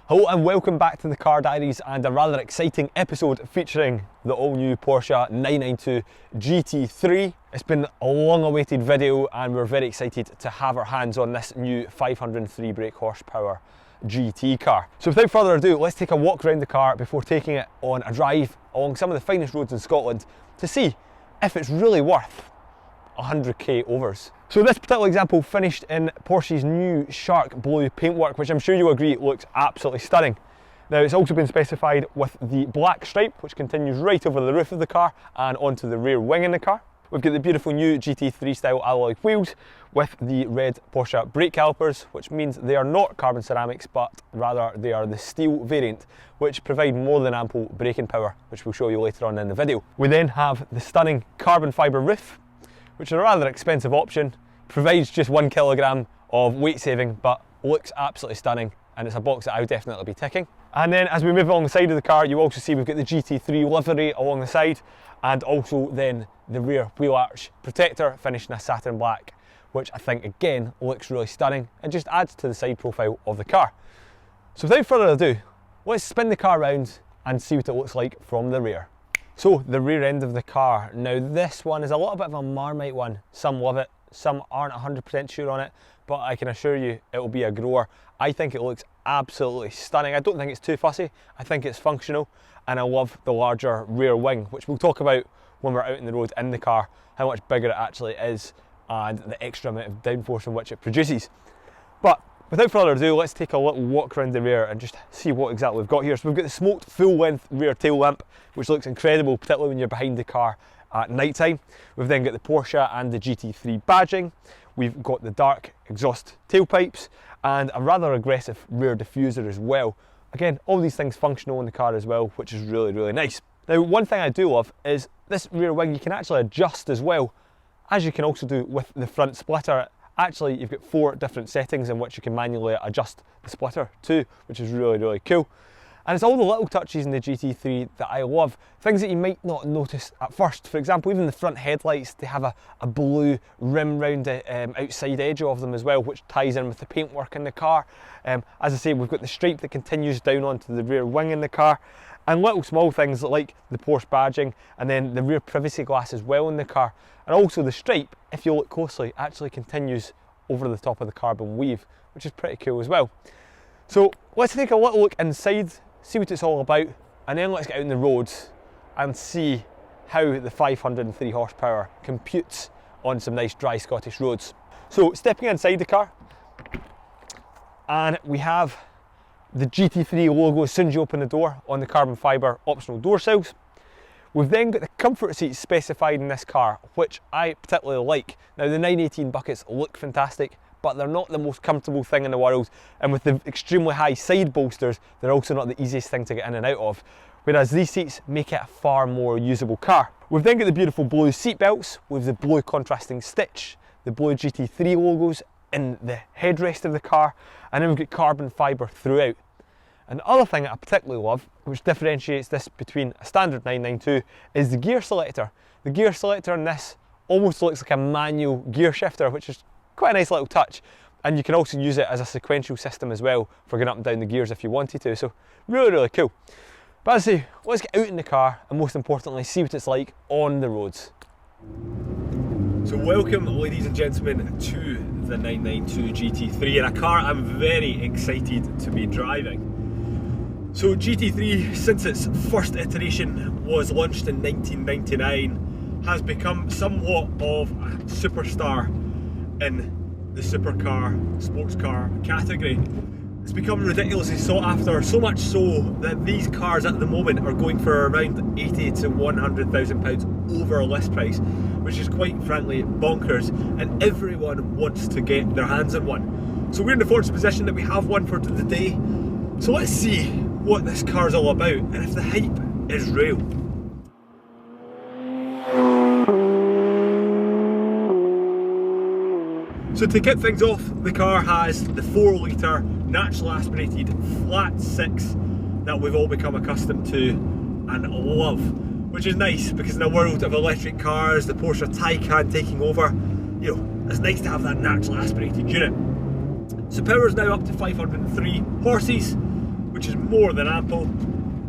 Hello and welcome back to the Car Diaries and a rather exciting episode featuring the all-new Porsche 992 GT3. It's been a long-awaited video and we're very excited to have our hands on this new 503 brake horsepower GT car. So without further ado, let's take a walk around the car before taking it on a drive along some of the finest roads in Scotland to see if it's really worth 100k overs. So this particular example finished in Porsche's new shark blue paintwork, which I'm sure you'll agree looks absolutely stunning. Now it's also been specified with the black stripe, which continues right over the roof of the car and onto the rear wing in the car. We've got the beautiful new GT3 style alloy wheels with the red Porsche brake calipers, which means they are not carbon ceramics, but rather they are the steel variant, which provide more than ample braking power, which we'll show you later on in the video. We then have the stunning carbon fibre roof, which is a rather expensive option, provides just 1 kilogram of weight saving, but looks absolutely stunning, and it's a box that I would definitely be ticking. And then as we move along the side of the car, you also see we've got the GT3 livery along the side, and also then the rear wheel arch protector finished in a satin black, which I think again looks really stunning and just adds to the side profile of the car. So without further ado, let's spin the car around and see what it looks like from the rear. So the rear end of the car, now this one is a little bit of a Marmite one. Some love it, some aren't 100% sure on it, but I can assure you it will be a grower. I think it looks absolutely stunning. I don't think it's too fussy, I think it's functional, and I love the larger rear wing, which we'll talk about when we're out in the road in the car, how much bigger it actually is and the extra amount of downforce in which it produces. But without further ado, let's take a little walk around the rear and just see what exactly we've got here. So we've got the smoked full-length rear tail lamp, which looks incredible, particularly when you're behind the car at night time. We've then got the Porsche and the GT3 badging. We've got the dark exhaust tailpipes and a rather aggressive rear diffuser as well. Again, all these things functional in the car as well, which is really, really nice. Now, one thing I do love is this rear wing you can actually adjust as well, as you can also do with the front splitter. Actually, you've got 4 different settings in which you can manually adjust the splitter to, which is really, really cool. And it's all the little touches in the GT3 that I love, things that you might not notice at first. For example, even the front headlights, they have a blue rim round the outside edge of them as well, which ties in with the paintwork in the car. As I say, we've got the stripe that continues down onto the rear wing in the car, and little small things like the Porsche badging, and then the rear privacy glass as well in the car. And also the stripe, if you look closely, actually continues over the top of the carbon weave, which is pretty cool as well. So let's take a little look inside, see what it's all about, and then let's get out on the roads and see how the 503 horsepower computes on some nice dry Scottish roads. So stepping inside the car, and we have the GT3 logo as soon as you open the door on the carbon fibre optional door sills. We've then got the comfort seats specified in this car, which I particularly like. Now the 918 buckets look fantastic, but they're not the most comfortable thing in the world, and with the extremely high side bolsters, they're also not the easiest thing to get in and out of, whereas these seats make it a far more usable car. We've then got the beautiful blue seat belts with the blue contrasting stitch, the blue GT3 logos in the headrest of the car, and then we've got carbon fibre throughout. And the other thing that I particularly love, which differentiates this between a standard 992, is the gear selector. The gear selector in this almost looks like a manual gear shifter, which is quite a nice little touch. And you can also use it as a sequential system as well for going up and down the gears if you wanted to. So really, really cool. But as I say, let's get out in the car and most importantly, see what it's like on the roads. So welcome, ladies and gentlemen, to the 992 GT3, and a car I'm very excited to be driving. So GT3, since its first iteration was launched in 1999, has become somewhat of a superstar in the supercar, sports car category. It's become ridiculously sought after, so much so that these cars at the moment are going for around 80 to 100,000 pounds over list price, which is quite frankly bonkers, and everyone wants to get their hands on one. So we're in the fortunate position that we have one for the day. So let's see what this car is all about and if the hype is real. So to kick things off, the car has the 4 litre natural aspirated flat 6 that we've all become accustomed to and love, which is nice because in a world of electric cars, the Porsche Taycan taking over, you know, it's nice to have that natural aspirated unit. So power is now up to 503 horses. which is more than ample.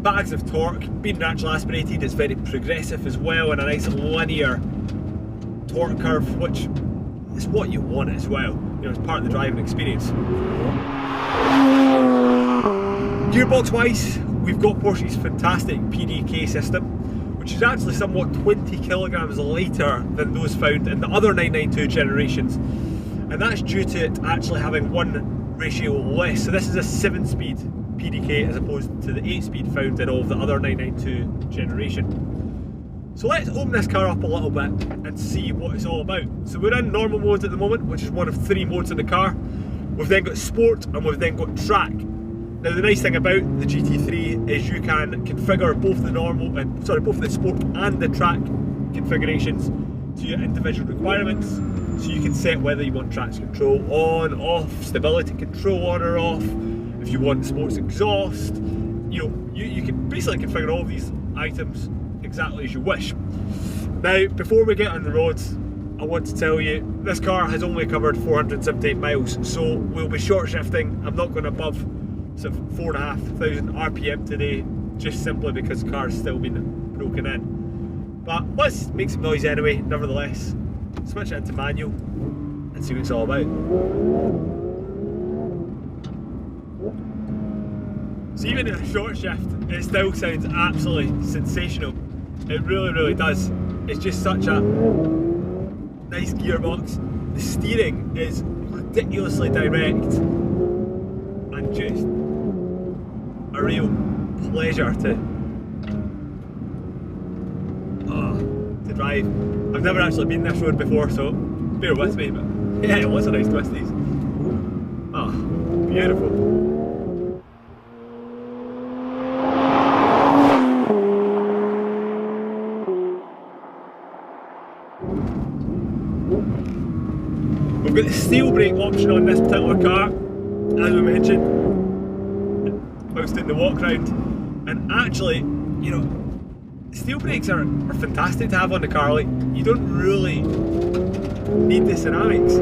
Bags of torque, being naturally aspirated, it's very progressive as well, and a nice linear torque curve, which is what you want as well. You know, it's part of the driving experience. Gearbox wise, we've got Porsche's fantastic PDK system, which is actually somewhat 20 kilograms lighter than those found in the other 992 generations, and that's due to it actually having one ratio less. So this is a 7-speed PDK as opposed to the 8-speed found in all of the other 992 generation. So let's open this car up a little bit and see what it's all about. So we're in normal mode at the moment, which is one of 3 modes in the car. We've then got sport and we've then got track. Now the nice thing about the GT3 is you can configure both the sport and the track configurations to your individual requirements. So you can set whether you want traction control on, off, stability control on or off, if you want sports exhaust. You know, you can basically configure all of these items exactly as you wish. Now, before we get on the roads, I want to tell you this car has only covered 478 miles, so we'll be short shifting. I'm not going above sort of 4,500 RPM today, just simply because the car's still been broken in. But let's make some noise anyway, nevertheless. Switch it into manual and see what it's all about. So even in a short shift, it still sounds absolutely sensational. It really, really does. It's just such a nice gearbox. The steering is ridiculously direct and just a real pleasure to drive. I've never actually been this road before, so bear with me, but yeah, it was a nice twist these. Ah, beautiful. We've got the steel brake option on this particular car, as we mentioned, whilst in the walk round. And actually, you know, steel brakes are fantastic to have on the car. Like, you don't really need the ceramics.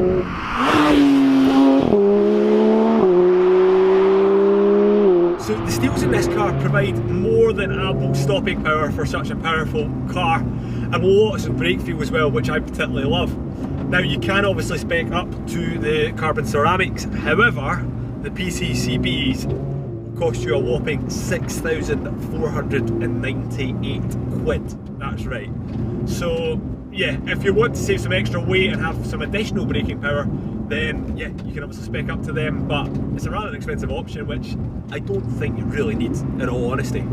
So the steels in this car provide more than ample stopping power for such a powerful car, and lots of brake feel as well, which I particularly love. Now you can obviously spec up to the carbon ceramics, however the PCCBs cost you a whopping 6,498 quid, that's right. So yeah, if you want to save some extra weight and have some additional braking power, then yeah, you can obviously spec up to them, but it's a rather expensive option which I don't think you really need, in all honesty.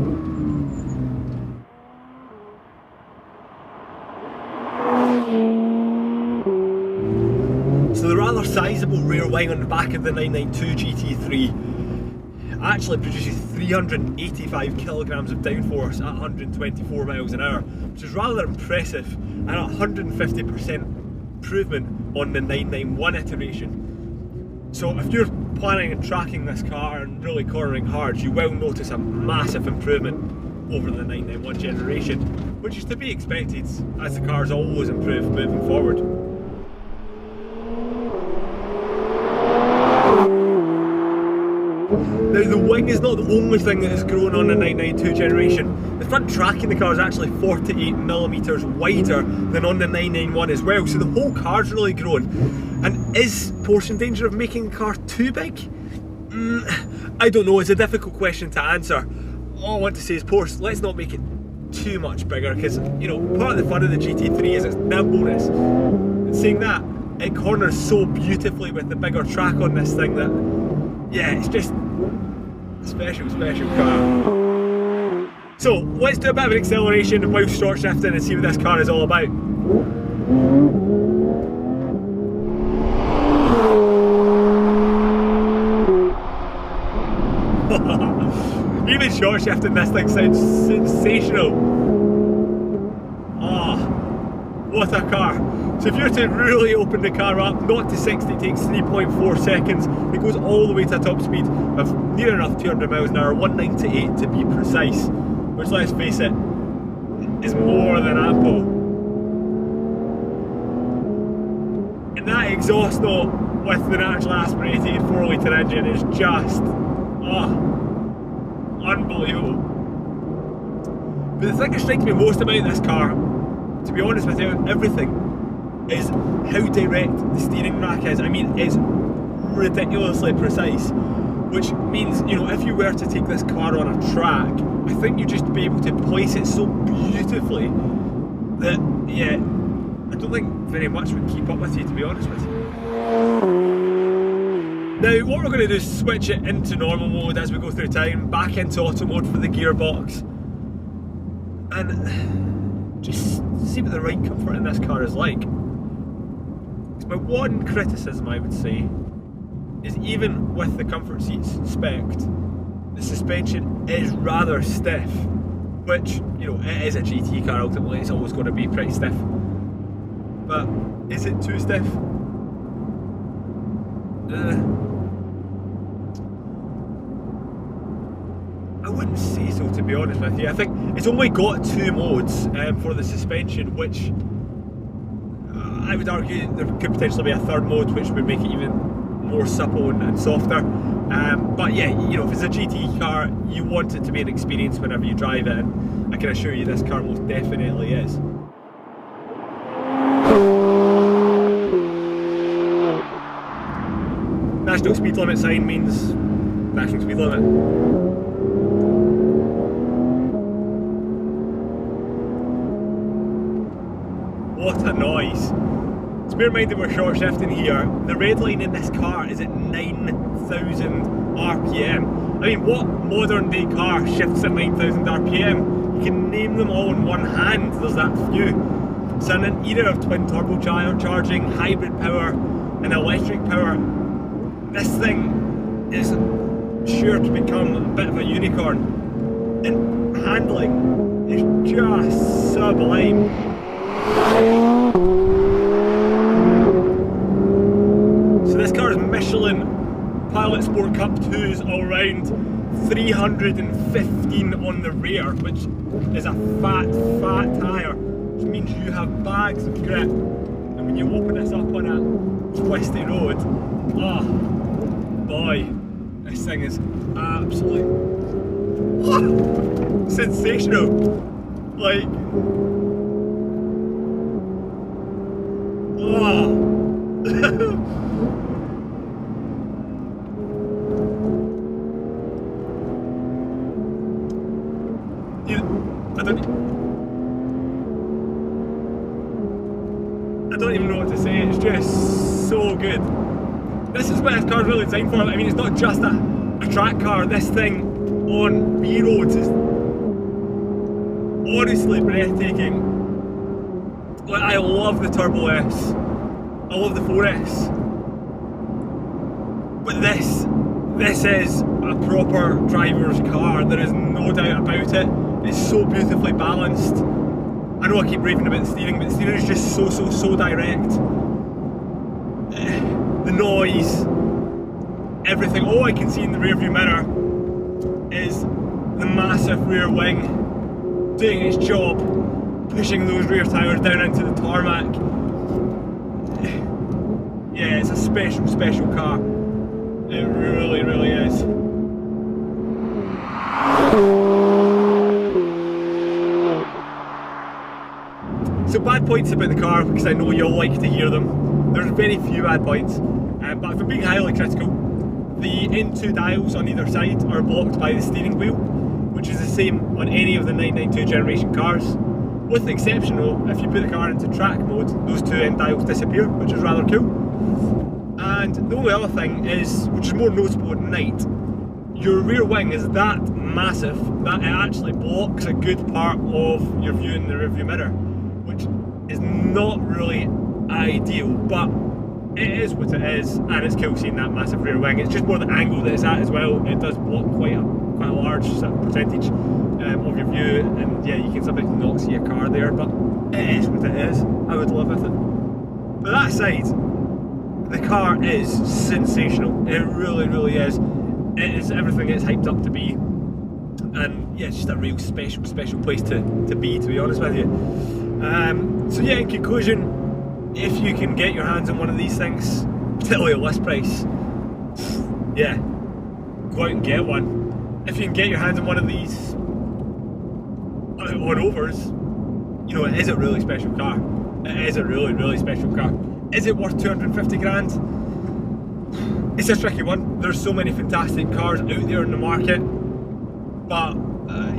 So the rather sizable rear wing on the back of the 992 GT3 actually produces 385 kilograms of downforce at 124 miles an hour, which is rather impressive, and 150% improvement on the 991 iteration. So if you're planning on tracking this car and really cornering hard, you will notice a massive improvement over the 991 generation, which is to be expected as the cars always improve moving forward. Now the wing is not the only thing that has grown on the 992 generation. The front track in the car is actually 48mm wider than on the 991 as well, so the whole car's really grown. And is Porsche in danger of making the car too big? I don't know, it's a difficult question to answer. All I want to say is, Porsche, let's not make it too much bigger, because, you know, part of the fun of the GT3 is its nimbleness. And saying that, it corners so beautifully with the bigger track on this thing that, yeah, it's just a special, special car. So let's do a bit of an acceleration while short shifting and see what this car is all about. Even short shifting this thing sounds sensational. Oh, what a car. So if you're to really open the car up, 0 to 60 takes 3.4 seconds. It goes all the way to a top speed of near enough 200 miles an hour, 198 to be precise, which, let's face it, is more than ample. And that exhaust note with the naturally aspirated 4-litre engine is just, unbelievable. But the thing that strikes me most about this car, to be honest with you, everything, is how direct the steering rack is. I mean, it's ridiculously precise, which means, you know, if you were to take this car on a track, I think you'd just be able to place it so beautifully that, yeah, I don't think very much would keep up with you, to be honest with you. Now, what we're going to do is switch it into normal mode as we go through time, back into auto mode for the gearbox, and just see what the ride comfort in this car is like. My one criticism, I would say, is even with the comfort seats spec'd, the suspension is rather stiff, which, you know, it is a GT car ultimately, it's always going to be pretty stiff. But is it too stiff? I wouldn't say so, to be honest with you. I think it's only got 2 modes for the suspension, which I would argue there could potentially be a 3rd mode which would make it even more supple and softer. But yeah, you know, if it's a GT car, you want it to be an experience whenever you drive it, and I can assure you this car most definitely is. National speed limit sign means national speed limit. What a noise. So bear in mind that we're short shifting here. The red line in this car is at 9,000 RPM. I mean, what modern day car shifts at 9,000 RPM? You can name them all in one hand, there's that few. So in an era of twin turbocharging, hybrid power and electric power, this thing is sure to become a bit of a unicorn. And handling is just sublime. So this car is Michelin Pilot Sport Cup 2s all round, 315 on the rear, which is a fat tyre, which means you have bags of grip, and when you open this up on a twisty road, oh boy, this thing is absolutely sensational. Like, oh. I don't even know what to say, it's just so good. This is what this car is really designed for. I mean, it's not just a track car. This thing on B roads is honestly breathtaking. Like, I love the Turbo S, I love the 4S, but this is a proper driver's car, there is no doubt about it. It's so beautifully balanced. I know I keep raving about the steering, but the steering is just so direct. The noise, everything. All I can see in the rearview mirror is the massive rear wing doing its job, pushing those rear tyres down into the tarmac. Yeah, it's a special car. It really is. So bad points about the car, because I know you'll like to hear them. There's very few bad points, but if I'm being highly critical, the N2 dials on either side are blocked by the steering wheel, which is the same on any of the 992 generation cars. With the exception though, if you put the car into track mode, those two end dials disappear, which is rather cool. And the only other thing is, which is more noticeable at night, your rear wing is that massive that it actually blocks a good part of your view in the rearview mirror, which is not really ideal, but it is what it is, and it's cool seeing that massive rear wing. It's just more the angle that it's at as well. It does block quite a large sort of percentage of your view, and yeah, you can sometimes not see a car there, but it is what it is. I would live with it. But that aside, the car is sensational. It really is. It is everything it's hyped up to be, and yeah, it's just a real special place to be honest with you. So yeah, in conclusion, if you can get your hands on one of these things, particularly at list price, yeah, go out and get one. if you can get your hands on one of these on overs, you know, it is a really special car. It is a really, really special car. Is it worth 250 grand? It's a tricky one. There's so many fantastic cars out there in the market, but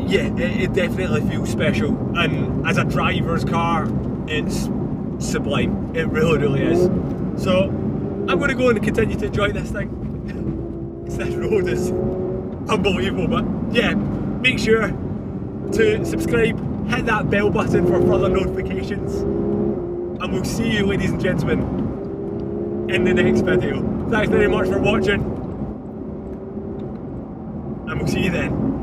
yeah, it definitely feels special. And as a driver's car, it's sublime. It really, really is. So I'm going to go and continue to enjoy this thing. This road is unbelievable, but yeah, make sure to subscribe, hit that bell button for further notifications, and we'll see you, ladies and gentlemen, in the next video. Thanks very much for watching, and we'll see you then.